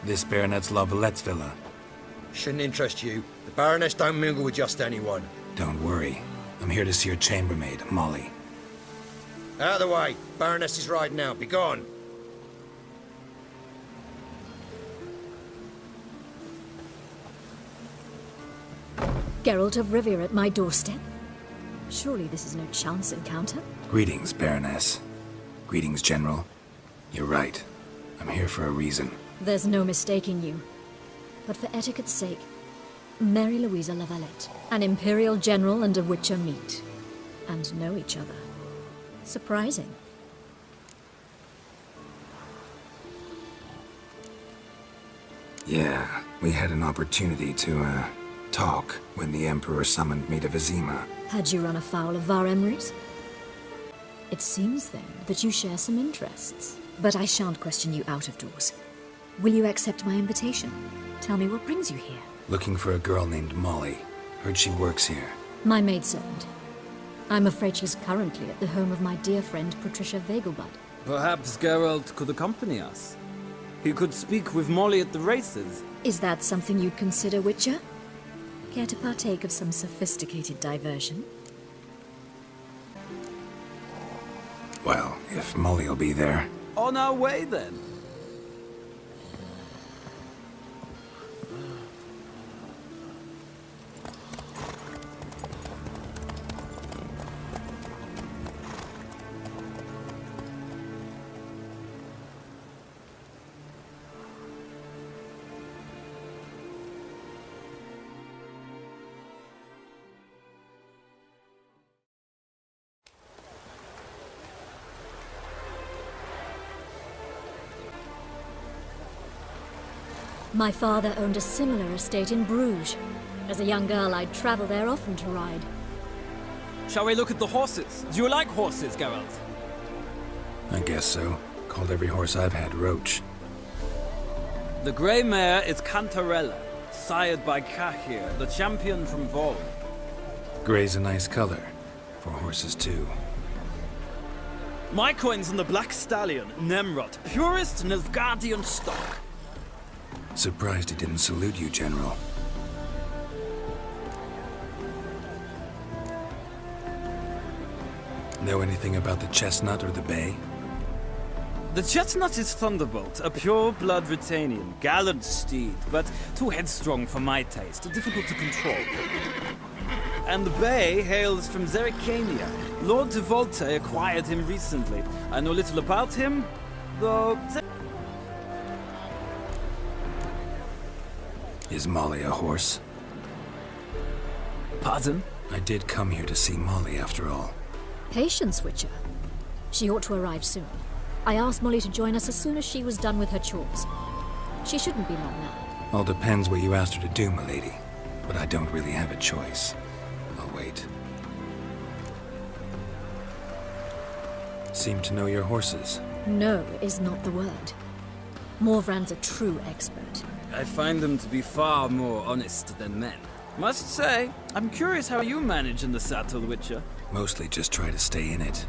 This Baronet's Lavallette's villa. Shouldn't interest you. The Baroness don't mingle with just anyone. Don't worry. I'm here to see your chambermaid, Molly. Out of the way. Baroness is riding out. Be gone. Geralt of Rivia at my doorstep? Surely this is no chance encounter? Greetings, Baroness. Greetings, General. You're right. I'm here for a reason. There's no mistaking you. But for etiquette's sake, Mary Louisa Lavalette, an Imperial General and a Witcher meet. And know each other. Surprising. Yeah, we had an opportunity to, talk when the Emperor summoned me to Vizima. Had you run afoul of Var Emrys? It seems, then, that you share some interests. But I shan't question you out of doors. Will you accept my invitation? Tell me what brings you here. Looking for a girl named Molly. Heard she works here. My maidservant. I'm afraid she's currently at the home of my dear friend Patricia Vegelbud. Perhaps Geralt could accompany us. He could speak with Molly at the races. Is that something you'd consider, Witcher? Care to partake of some sophisticated diversion? Well, if Molly'll be there. On our way, then. My father owned a similar estate in Bruges. As a young girl, I'd travel there often to ride. Shall we look at the horses? Do you like horses, Geralt? I guess so. Called every horse I've had Roach. The grey mare is Cantarella, sired by Cahir, the champion from Vol. Gray's a nice color. For horses, too. My coin's on the black stallion, Nemrod, purest Nilfgaardian stock. Surprised he didn't salute you, General. Know anything about the chestnut or the bay? The chestnut is Thunderbolt, a pure-blood Britannian, gallant steed, but too headstrong for my taste, difficult to control. And the bay hails from Zerrikania. Lord de Volte acquired him recently. I know little about him, though... Is Molly a horse? Pardon? I did come here to see Molly, after all. Patience, Witcher. She ought to arrive soon. I asked Molly to join us as soon as she was done with her chores. She shouldn't be long now. All depends what you asked her to do, milady. But I don't really have a choice. I'll wait. Seem to know your horses. No is not the word. Morvran's a true expert. I find them to be far more honest than men. Must say, I'm curious how you manage in the saddle, Witcher. Mostly just try to stay in it.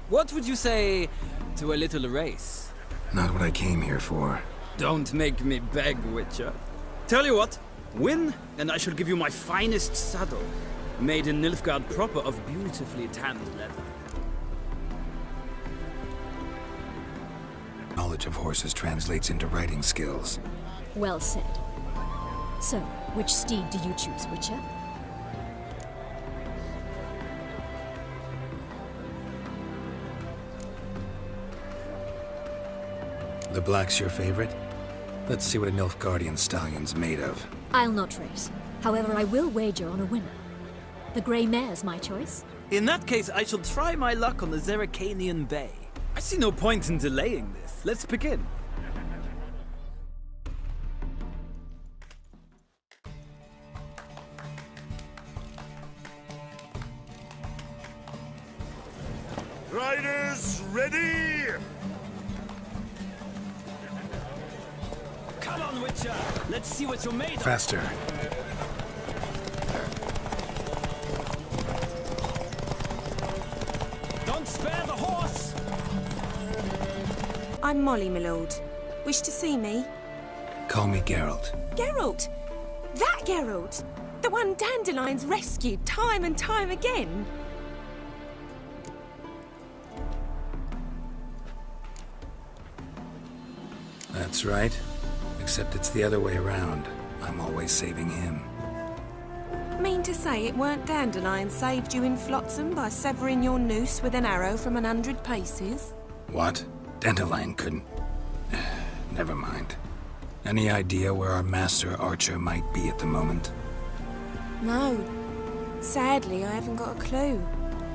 What would you say to a little race? Not what I came here for. Don't make me beg, Witcher. Tell you what, win, and I shall give you my finest saddle, made in Nilfgaard proper of beautifully tanned leather. Knowledge of horses translates into riding skills. Well said. So, which steed do you choose, Witcher? The black's your favorite? Let's see what a Nilfgaardian stallion's made of. I'll not race. However, I will wager on a winner. The grey mare's my choice. In that case, I shall try my luck on the Zerrikanian Bay. I see no point in delaying this. Let's begin. Riders, ready! Come on, Witcher! Let's see what you're made of! Faster. Don't spare the horse! I'm Molly, my lord. Wish to see me? Call me Geralt. Geralt! That Geralt! The one Dandelion's rescued time and time again! That's right. Except it's the other way around. I'm always saving him. Mean to say it weren't Dandelion saved you in Flotsam by severing your noose with an arrow from 100 paces? What? Dandelion couldn't... Never mind. Any idea where our master archer might be at the moment? No. Sadly, I haven't got a clue.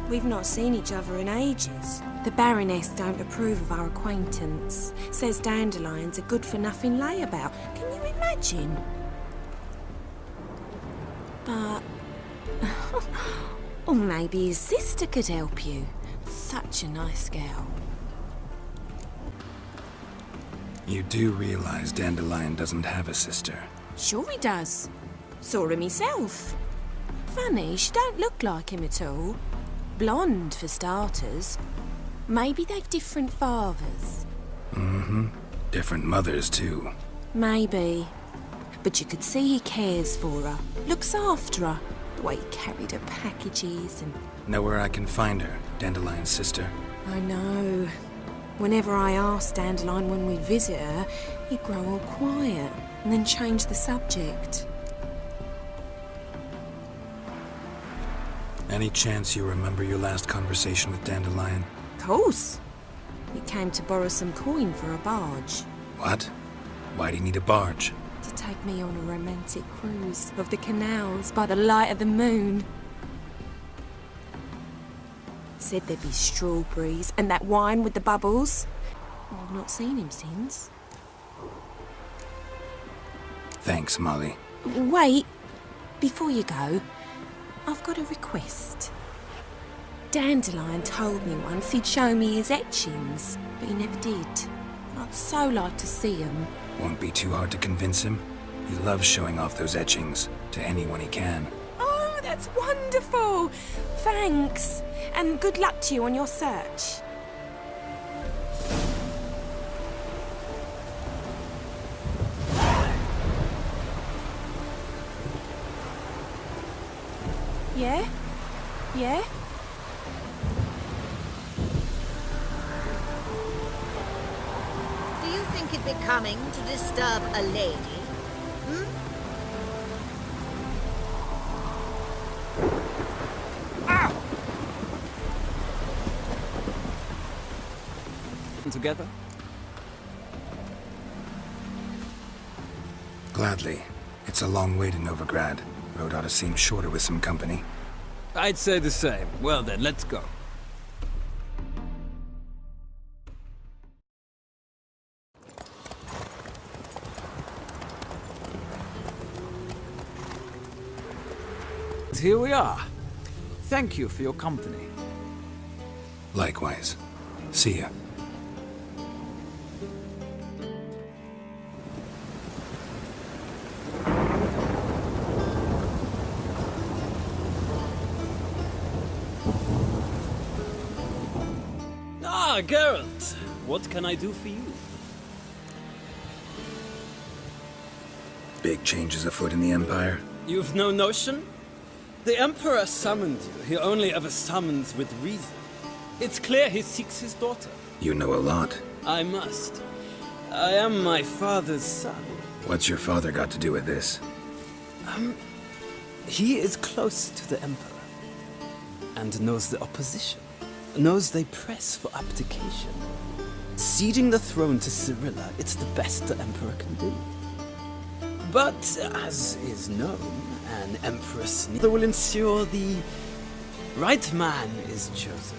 We've not seen each other in ages. The Baroness don't approve of our acquaintance. Says Dandelion's a good-for-nothing layabout. Can you imagine? But... or maybe his sister could help you. Such a nice girl. You do realize Dandelion doesn't have a sister. Sure he does. Saw her myself. Funny, she don't look like him at all. Blonde, for starters. Maybe they've different fathers. Mm-hmm. Different mothers, too. Maybe. But you could see he cares for her. Looks after her. The way he carried her packages and... Know where I can find her, Dandelion's sister? I know. Whenever I asked Dandelion when we'd visit her, he'd grow all quiet and then change the subject. Any chance you remember your last conversation with Dandelion? Of course. He came to borrow some coin for a barge. What? Why'd he need a barge? To take me on a romantic cruise of the canals by the light of the moon. Said there'd be strawberries and that wine with the bubbles. Well, I've not seen him since. Thanks, Molly. Wait, before you go, I've got a request. Dandelion told me once he'd show me his etchings, but he never did. I'd so like to see them. Won't be too hard to convince him. He loves showing off those etchings to anyone he can. Oh, that's wonderful! Thanks, and good luck to you on your search. Yeah? Yeah? Do you think it becoming to disturb a lady? Together? Gladly. It's a long way to Novigrad. Road ought to seem shorter with some company. I'd say the same. Well then, let's go. Here we are. Thank you for your company. Likewise. See ya. Ah, Geralt. What can I do for you? Big changes afoot in the Empire. You've no notion? The Emperor summoned you. He only ever summons with reason. It's clear he seeks his daughter. You know a lot. I must. I am my father's son. What's your father got to do with this? He is close to the Emperor. And knows the opposition. Knows they press for abdication. Ceding the throne to Cyrilla, it's the best the Emperor can do. But, as is known, an Empress will ensure the right man is chosen.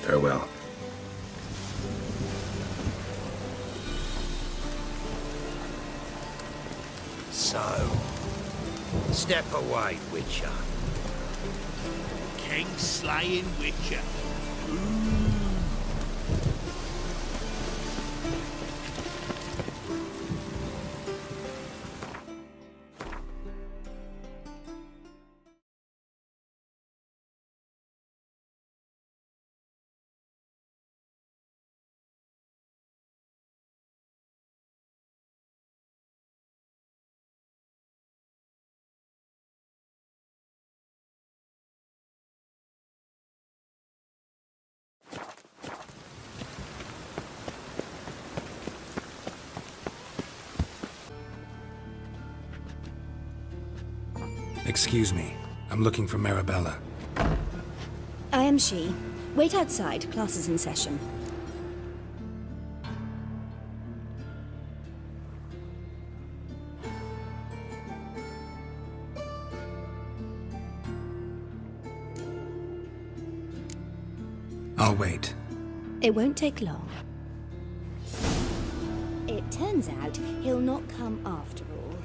Farewell. So, step away, Witcher. King-slaying Witcher. Excuse me. I'm looking for Marabella. I am she. Wait outside. Class is in session. I'll wait. It won't take long. It turns out he'll not come after all.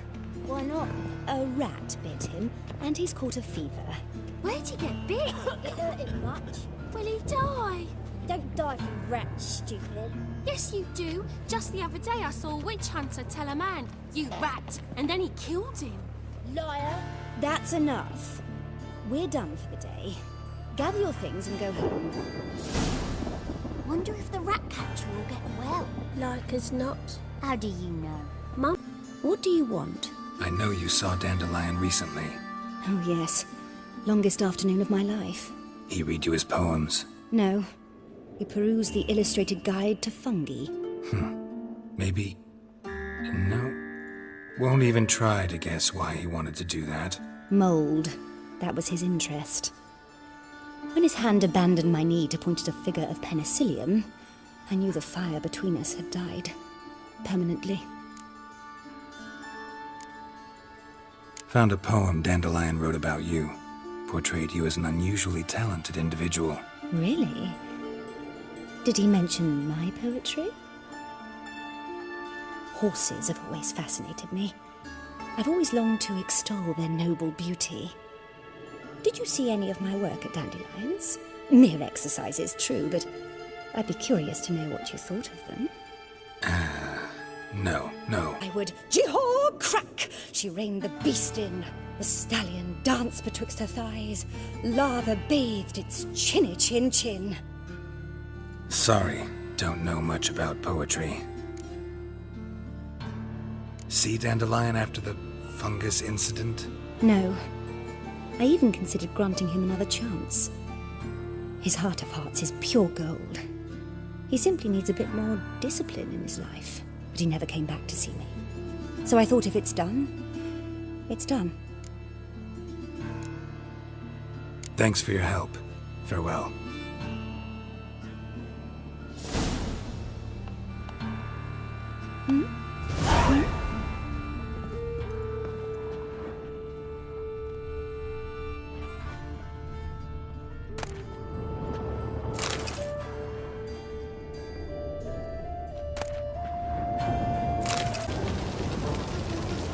Why not? A rat bit him, and he's caught a fever. Where'd he get bit? It hurt him much. Will he die? Don't die from rats, stupid. Yes, you do. Just the other day I saw a witch hunter tell a man, "You rat," and then he killed him. Liar. That's enough. We're done for the day. Gather your things and go home. Wonder if the rat catcher will get well. Like as not. How do you know? Mum, what do you want? I know you saw Dandelion recently. Oh, yes. Longest afternoon of my life. He read you his poems. No. He perused the illustrated guide to fungi. Maybe... No. Won't even try to guess why he wanted to do that. Mold. That was his interest. When his hand abandoned my knee to point at a figure of penicillium, I knew the fire between us had died. Permanently. Found a poem Dandelion wrote about you. Portrayed you as an unusually talented individual. Really? Did he mention my poetry? Horses have always fascinated me. I've always longed to extol their noble beauty. Did you see any of my work at Dandelions? Mere exercises, true, but I'd be curious to know what you thought of them. No. I would, Jee-haw, crack! She reined the beast in. The stallion danced betwixt her thighs. Lava bathed its chinny chin. Sorry, don't know much about poetry. See Dandelion after the fungus incident? No. I even considered granting him another chance. His heart of hearts is pure gold. He simply needs a bit more discipline in his life. But he never came back to see me. So I thought if it's done, it's done. Thanks for your help. Farewell.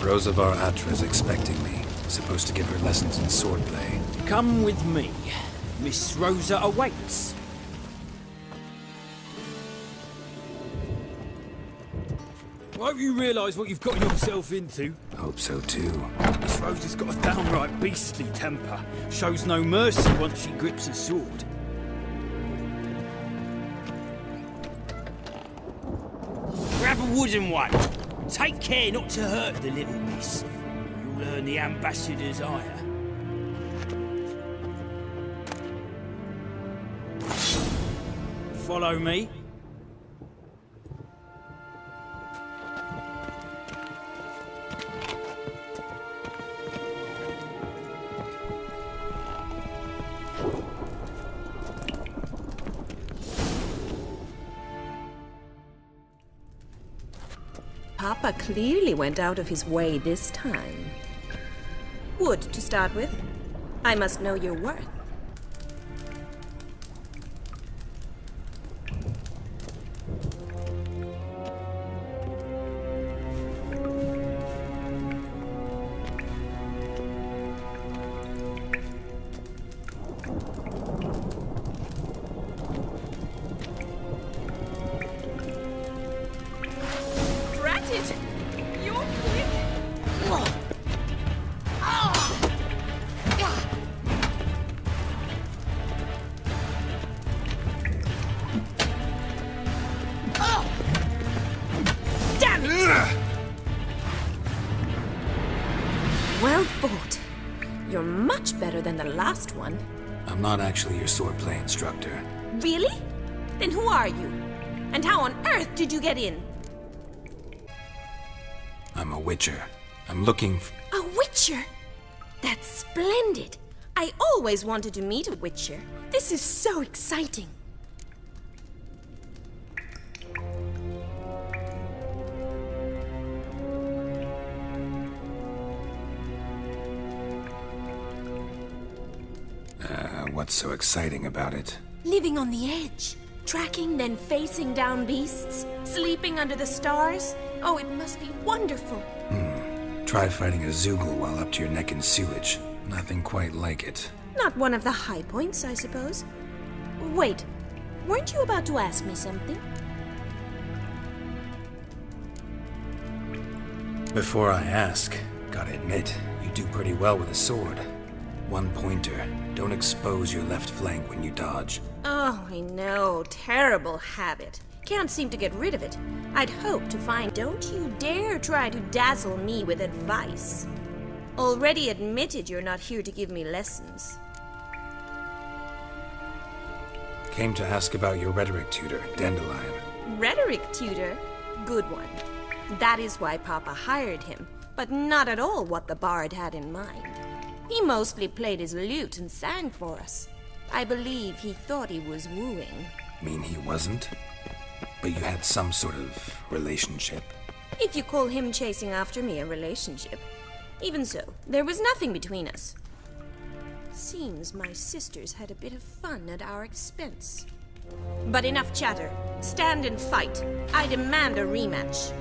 Rosavar Atra's expecting me. Supposed to give her lessons in swordplay. Come with me. Miss Rosa awaits. Won't you realise what you've got yourself into? Hope so too. Miss Rosa's got a downright beastly temper. Shows no mercy once she grips a sword. Grab a wooden one. Take care not to hurt the little miss. You'll earn the ambassador's ire. Follow me. Papa clearly went out of his way this time. Wood, to start with. I must know your worth. Well fought. You're much better than the last one. I'm not actually your swordplay instructor. Really? Then who are you? And how on earth did you get in? I'm a witcher. I'm looking A witcher? That's splendid! I always wanted to meet a Witcher. This is so exciting. What's so exciting about it? Living on the edge. Tracking, then facing down beasts. Sleeping under the stars. Oh, it must be wonderful. Try fighting a Zoogle while up to your neck in sewage. Nothing quite like it. Not one of the high points, I suppose. Wait, weren't you about to ask me something? Before I ask, gotta admit, you do pretty well with a sword. One pointer. Don't expose your left flank when you dodge. Oh, I know. Terrible habit. Can't seem to get rid of it. I'd hope to find. Don't you dare try to dazzle me with advice. Already admitted you're not here to give me lessons. Came to ask about your rhetoric tutor, Dandelion. Rhetoric tutor? Good one. That is why Papa hired him, but not at all what the bard had in mind. He mostly played his lute and sang for us. I believe he thought he was wooing. Mean he wasn't? But you had some sort of relationship? If you call him chasing after me a relationship. Even so, there was nothing between us. Seems my sisters had a bit of fun at our expense. But enough chatter. Stand and fight. I demand a rematch.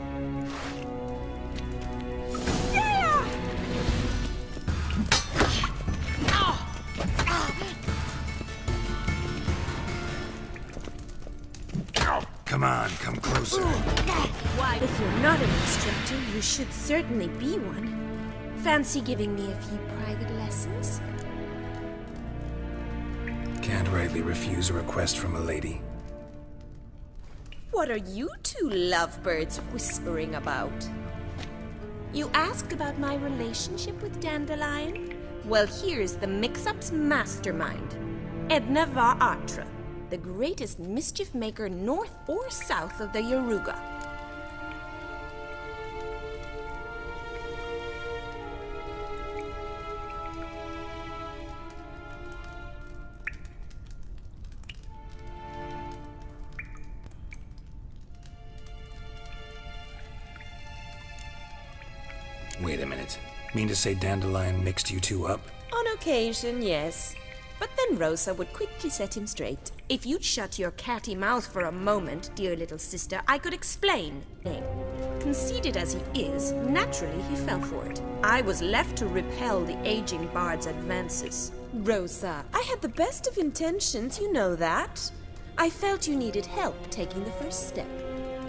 Come on, come closer. Why, if you're not an instructor, you should certainly be one. Fancy giving me a few private lessons? Can't rightly refuse a request from a lady. What are you two lovebirds whispering about? You asked about my relationship with Dandelion? Well, here's the mix-up's mastermind. Edna var Atra, the greatest mischief maker north or south of the Yaruga. Wait a minute. Mean to say Dandelion mixed you two up? On occasion, yes. But then Rosa would quickly set him straight. If you'd shut your catty mouth for a moment, dear little sister, I could explain. Conceited as he is, naturally he fell for it. I was left to repel the aging bard's advances. Rosa, I had the best of intentions, you know that. I felt you needed help taking the first step.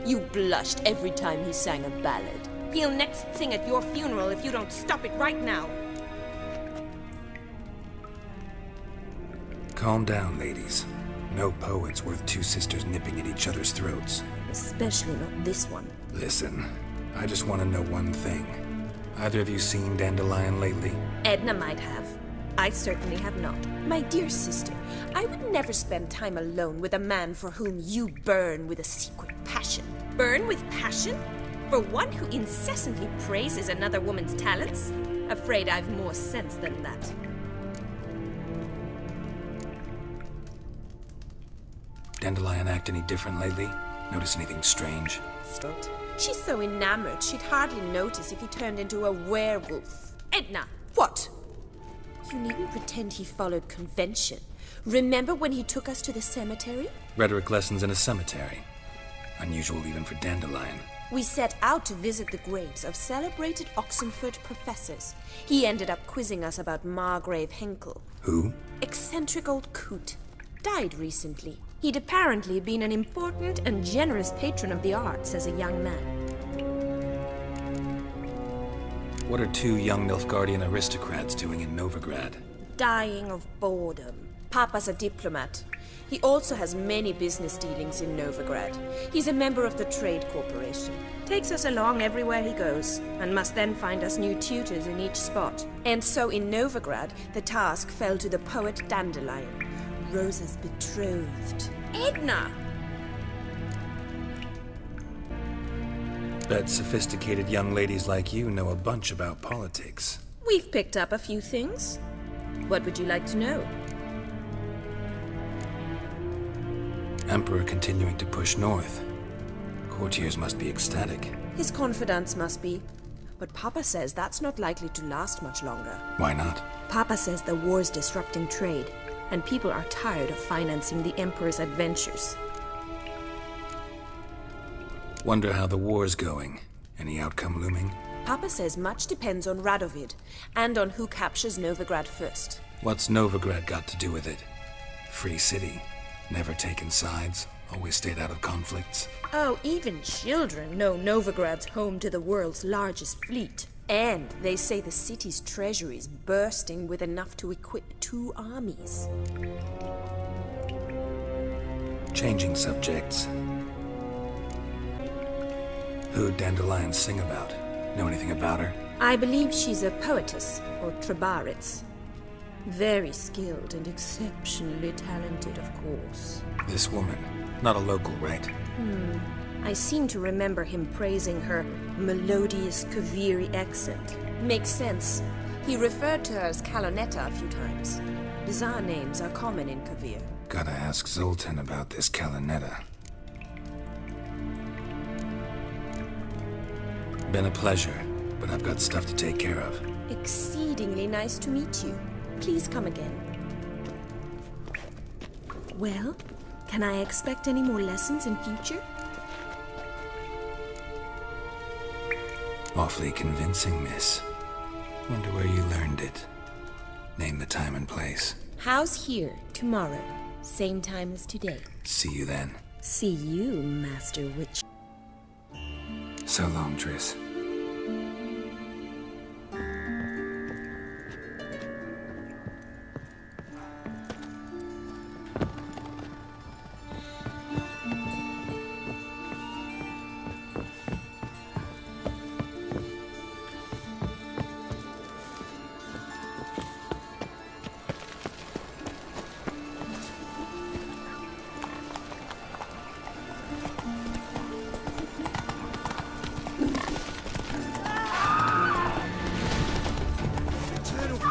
You blushed every time he sang a ballad. He'll next sing at your funeral if you don't stop it right now. Calm down, ladies. No poet's worth two sisters nipping at each other's throats. Especially not this one. Listen, I just want to know one thing. Either of you seen Dandelion lately? Edna might have. I certainly have not. My dear sister, I would never spend time alone with a man for whom you burn with a secret passion. Burn with passion? For one who incessantly praises another woman's talents? Afraid I've more sense than that. Dandelion act any different lately? Notice anything strange? She's so enamored she'd hardly notice if he turned into a werewolf. Edna! What? You needn't pretend he followed convention. Remember when he took us to the cemetery? Rhetoric lessons in a cemetery. Unusual even for Dandelion. We set out to visit the graves of celebrated Oxenford professors. He ended up quizzing us about Margrave Henkel. Who? Eccentric old coot. Died recently. He'd apparently been an important and generous patron of the arts as a young man. What are two young Nilfgaardian aristocrats doing in Novigrad? Dying of boredom. Papa's a diplomat. He also has many business dealings in Novigrad. He's a member of the Trade Corporation. Takes us along everywhere he goes, and must then find us new tutors in each spot. And so in Novigrad, the task fell to the poet Dandelion, Rosa's betrothed. Edna! Bet sophisticated young ladies like you know a bunch about politics. We've picked up a few things. What would you like to know? Emperor continuing to push north. Courtiers must be ecstatic. His confidants must be. But Papa says that's not likely to last much longer. Why not? Papa says the war's disrupting trade, and people are tired of financing the Emperor's adventures. Wonder how the war's going. Any outcome looming? Papa says much depends on Radovid, and on who captures Novigrad first. What's Novigrad got to do with it? Free city. Never taken sides. Always stayed out of conflicts. Oh, even children know Novigrad's home to the world's largest fleet. And they say the city's treasury's bursting with enough to equip 2 armies. Changing subjects. Who'd Dandelion sing about? Know anything about her? I believe she's a poetess, or Trebaritz. Very skilled and exceptionally talented, of course. This woman. Not a local, right? I seem to remember him praising her melodious Kaviri accent. Makes sense. He referred to her as Kalonetta a few times. Bizarre names are common in Kavir. Gotta ask Zoltan about this Kalonetta. Been a pleasure, but I've got stuff to take care of. Exceedingly nice to meet you. Please come again. Well, can I expect any more lessons in future? Awfully convincing, miss. Wonder where you learned it. Name the time and place. House here, tomorrow. Same time as today. See you then. See you, Master Witch. So long, Triss.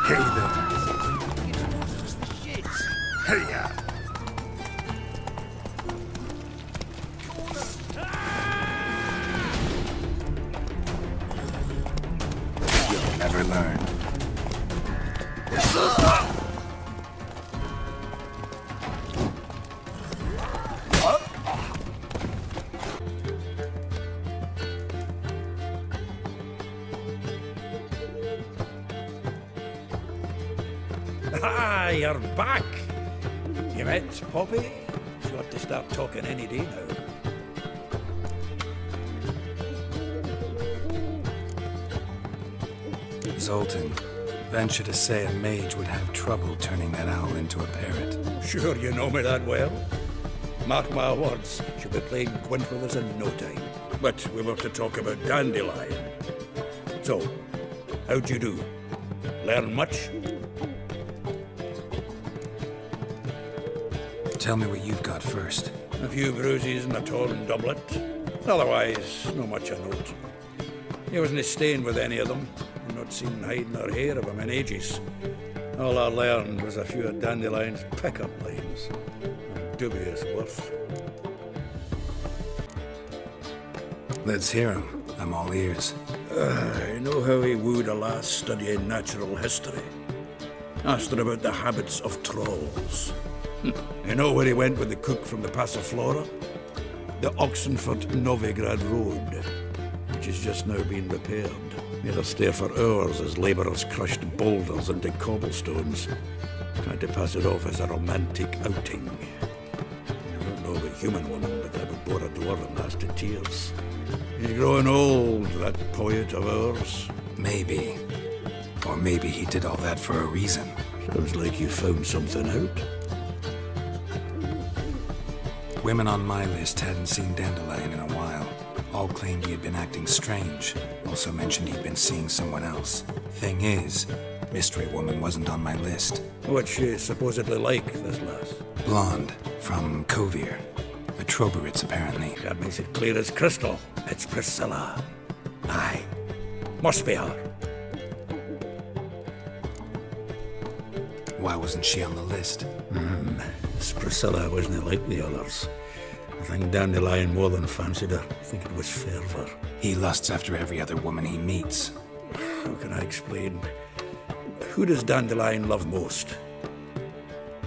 Hey there. Hey-ya. You'll never learn. Ah, you're back. You met Poppy? She ought to start talking any day now. Zoltan, venture to say a mage would have trouble turning that owl into a parrot. Sure you know me that well. Mark my words, she'll be playing Gwent with us in no time. But we were to talk about Dandelion. So, how'd you do? Learn much? Tell me what you've got first. A few bruises and a torn doublet. Otherwise, no much a note. He wasn't staying with any of them. I've not seen hide nor hair of him in ages. All I learned was a few of Dandelion's pick-up lines. Of dubious worth. Let's hear him. I'm all ears. I know how he wooed a lass studying natural history. Asked her about the habits of trolls. You know where he went with the cook from the Passiflora? The Oxenford-Novigrad Road, which is just now being repaired. Made her stay for hours as labourers crushed boulders into cobblestones, trying to pass it off as a romantic outing. I don't know about human woman, but that would bore a dwarven lass to tears. He's growing old, that poet of ours. Maybe. Or maybe he did all that for a reason. Sounds like you found something out. Women on my list hadn't seen Dandelion in a while. All claimed he had been acting strange. Also mentioned he'd been seeing someone else. Thing is, Mystery Woman wasn't on my list. What's she supposedly like, this lass? Blonde, from Kovir. A Troberitz, apparently. That makes it clear as crystal. It's Priscilla. Aye. Must be her. Why wasn't she on the list? This Priscilla wasn't like the others. I think Dandelion more than fancied her. I think it was fervour. He lusts after every other woman he meets. How can I explain? Who does Dandelion love most?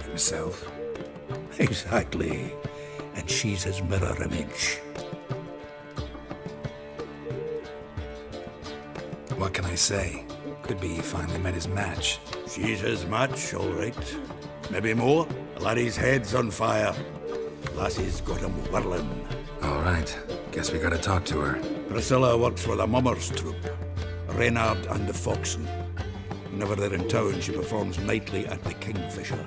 Himself. Exactly. And she's his mirror image. What can I say? Could be he finally met his match. She's his match, all right. Maybe more. The laddie's head's on fire. Lassie's got him whirling. All right. Guess we gotta talk to her. Priscilla works for the Mummers troupe. Reynard and the Foxen. Whenever they're in town, she performs nightly at the Kingfisher.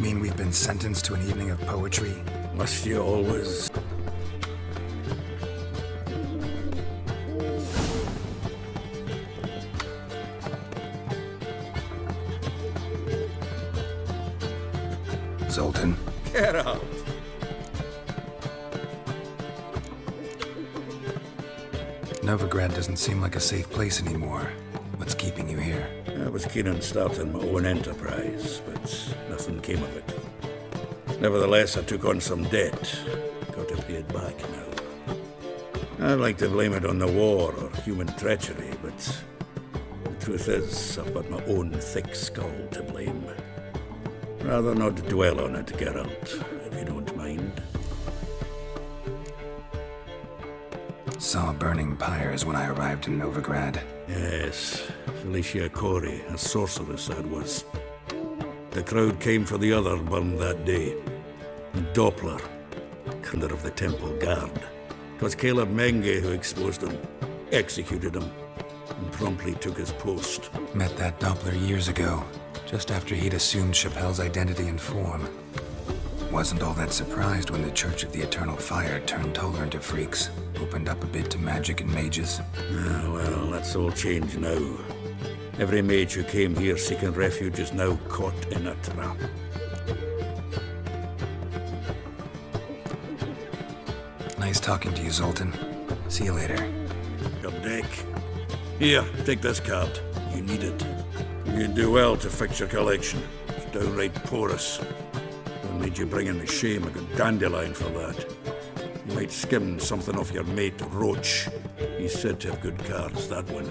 Mean we've been sentenced to an evening of poetry? Must you always... Zoltan. Get out! Novigrad doesn't seem like a safe place anymore. What's keeping you here? I was keen on starting my own enterprise, but nothing came of it. Nevertheless, I took on some debt. Got to pay it back now. I'd like to blame it on the war or human treachery, but the truth is, I've got my own thick skull to blame. Rather not dwell on it, Geralt, if you don't mind. Saw burning pyres when I arrived in Novigrad. Yes, Felicia Corey, a sorceress that was. The crowd came for the other burned that day. And Doppler, commander of the Temple Guard. 'Twas Caleb Menge who exposed him, executed him, and promptly took his post. Met that Doppler years ago, just after he'd assumed Chappelle's identity and form. Wasn't all that surprised when the Church of the Eternal Fire turned tolerant to freaks, opened up a bit to magic and mages. Ah, well, that's all changed now. Every mage who came here seeking refuge is now caught in a trap. Nice talking to you, Zoltan. See you later. Come, Dick. Here, take this card. You need it. You'd do well to fix your collection. It's downright porous. Don't need you bringing me shame. I got Dandelion for that. You might skim something off your mate, Roach. He's said to have good cards, that one.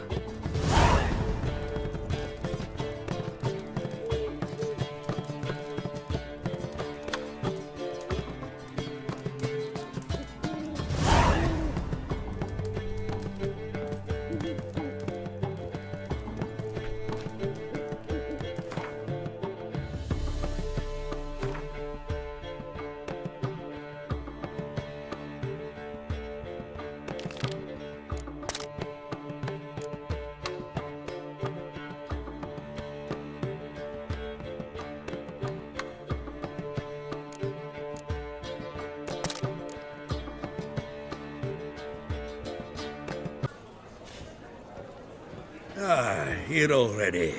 Here already.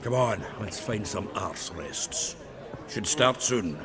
Come on, let's find some arse rests. Should start soon.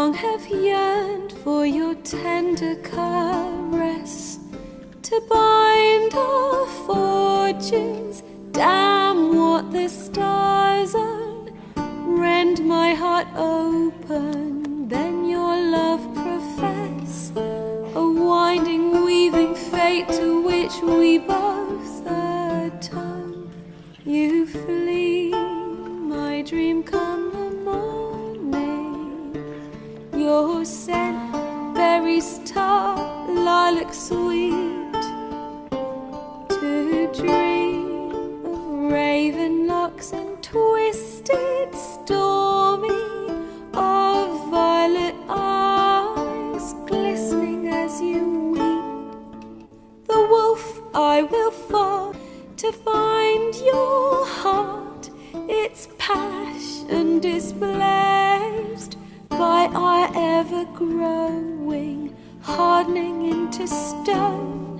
long have yearned for your tender caress, to bind our fortunes. Damn what the stars own, rend my heart open, then your love profess, a winding, weaving fate to which we both atone. You flee, my dream come the morning. its passion displaced by our ever-growing, hardening into stone,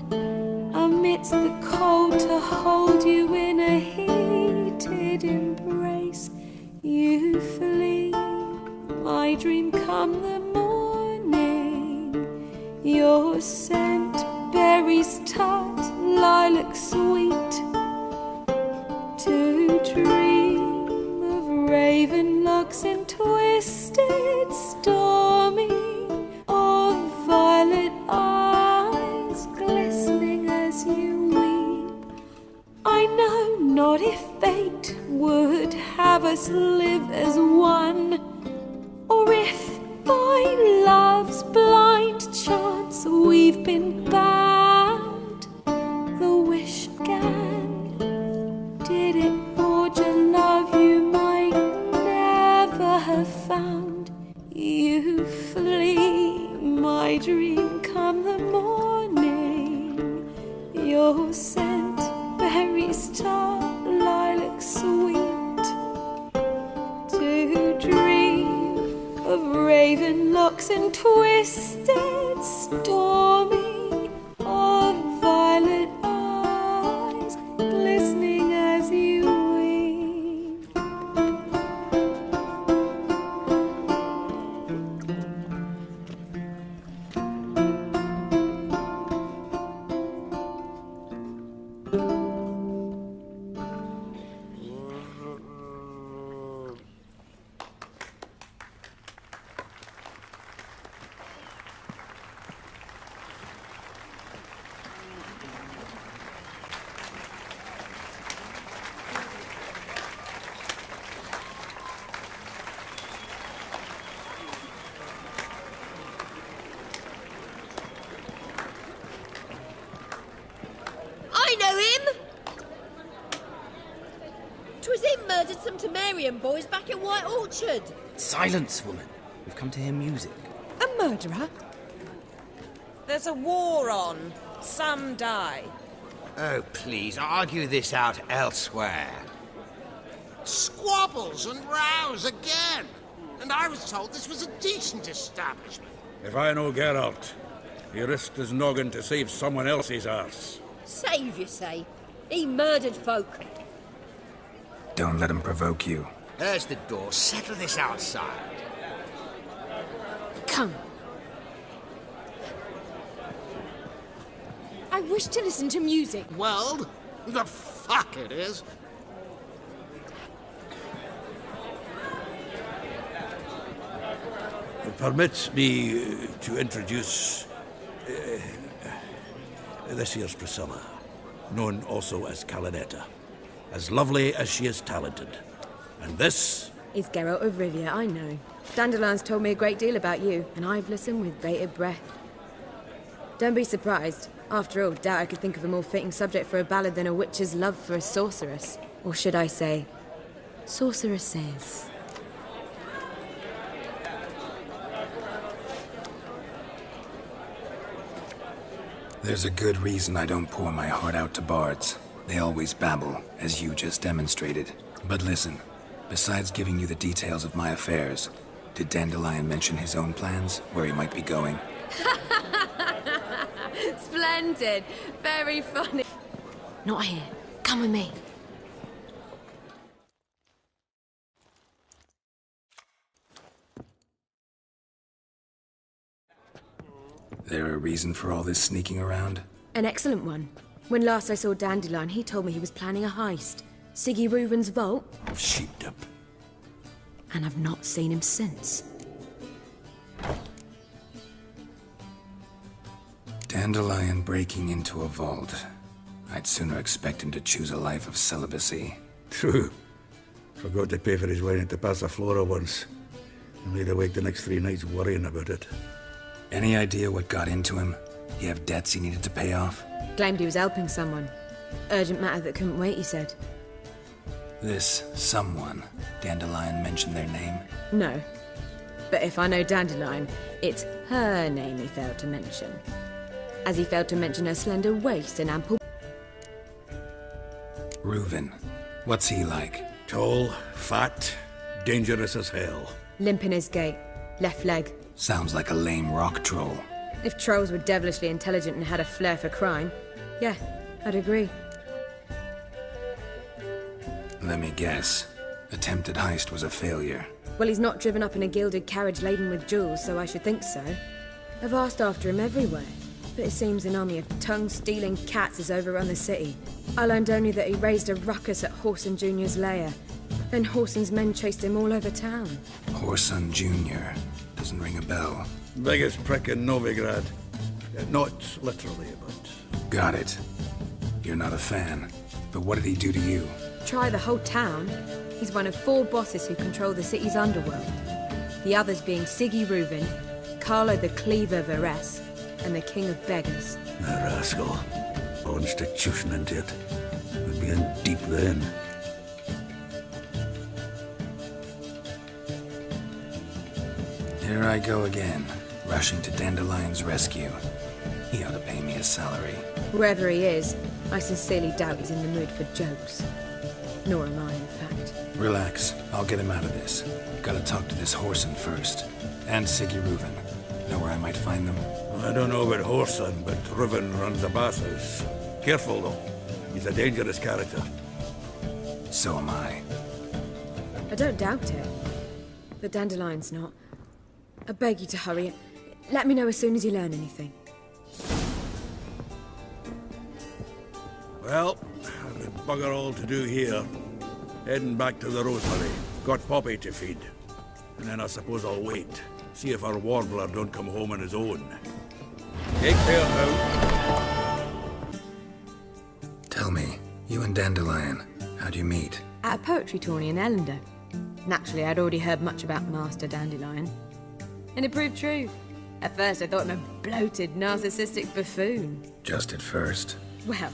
amidst the cold to hold you in a heated embrace. You flee, my dream come the morning, your scent, berries tart, lilac sweet, to dream of raven locks and twisted, stormy, of violet eyes glistening as you weep. I know not if fate would have us live as one, or if by love's blind chance we've been bound. The wish began, did it forge a love you might never have found? You flee, my dream come the morning, your scent, berries tart, lilac sweet, to dream of raven locks and twisted, stormy, of violet eyes glistening as you weep. I know him! 'Twas him murdered some Temerian boys back in White Orchard. Silence, woman. We've come to hear music. A murderer? There's a war on. Some die. Oh, please, argue this out elsewhere. Squabbles and rows again. And I was told this was a decent establishment. If I know Geralt, he risked his noggin to save someone else's arse. Save, you say? He murdered folk. Don't let him provoke you. There's the door. Settle this outside. Come. I wish to listen to music. Well, the fuck it is. Permit me to introduce this here's Priscilla, known also as Calinetta, as lovely as she is talented. And this is Geralt of Rivia, I know. Dandelion's told me a great deal about you, and I've listened with bated breath. Don't be surprised. After all, doubt I could think of a more fitting subject for a ballad than a witch's love for a sorceress. Or should I say, sorceresses. There's a good reason I don't pour my heart out to bards. They always babble, as you just demonstrated. But listen, besides giving you the details of my affairs, did Dandelion mention his own plans, where he might be going? Splendid. Very funny. Not here. Come with me. There a reason for all this sneaking around? An excellent one. When last I saw Dandelion, he told me he was planning a heist. Siggy Reuven's vault. sheepdip. And I've not seen him since. Dandelion breaking into a vault. I'd sooner expect him to choose a life of celibacy. True. Forgot to pay for his wedding to Passaflora once. And laid awake the next 3 nights worrying about it. Any idea what got into him? He have debts he needed to pay off? Claimed he was helping someone. Urgent matter that couldn't wait, he said. This someone, Dandelion mentioned their name? No. But if I know Dandelion, it's her name he failed to mention. As he failed to mention her slender waist and ample... Reuven. What's he like? Tall, Fat, dangerous as hell. Limp in his gait. Left leg. Sounds like a lame rock troll. If trolls were devilishly intelligent and had a flair for crime, yeah, I'd agree. Let me guess. Attempted heist was a failure. Well, he's not driven up in a gilded carriage laden with jewels, so I should think so. I've asked after him everywhere, but it seems an army of tongue-stealing cats has overrun the city. I learned only that he raised a ruckus at Whoreson Jr.'s lair. Then Whoreson's men chased him all over town. Whoreson Jr. Doesn't ring a bell. Biggest prick in Novigrad. Not literally, but... Got it. You're not a fan. But what did he do to you? Try the whole town. He's one of 4 bosses who control the city's underworld. The others being Siggy Reuven, Carlo the Cleaver Varese, and the King of Beggars. The rascal. All institution into it. We'd be in deep then. Here I go again, rushing to Dandelion's rescue. He ought to pay me a salary. Wherever he is, I sincerely doubt he's in the mood for jokes. Nor am I, in fact. Relax. I'll get him out of this. Gotta talk to this Whoreson first. And Siggy Reuven. Know where I might find them? I don't know about Whoreson, but Reuven runs a bathhouse. Careful, though. He's a dangerous character. So am I. I don't doubt it. But Dandelion's not. I beg you to hurry. Let me know as soon as you learn anything. Well, I've got bugger all to do here. Heading back to the Rosemary. Got Poppy to feed. And then I suppose I'll wait. See if our warbler don't come home on his own. Take care now. Tell me, you and Dandelion, how'd you meet? At a poetry tourney in Ellender. Naturally, I'd already heard much about Master Dandelion. And it proved true. At first, I thought him a bloated, narcissistic buffoon. Just at first. Well,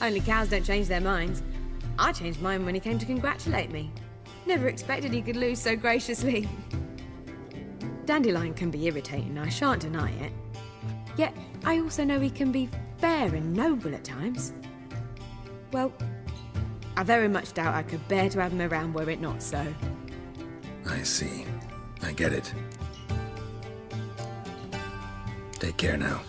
only cows don't change their minds. I changed mine when he came to congratulate me. Never expected he could lose so graciously. Dandelion can be irritating, I shan't deny it. Yet, I also know he can be fair and noble at times. Well, I very much doubt I could bear to have him around were it not so. I see. I get it. Take care now.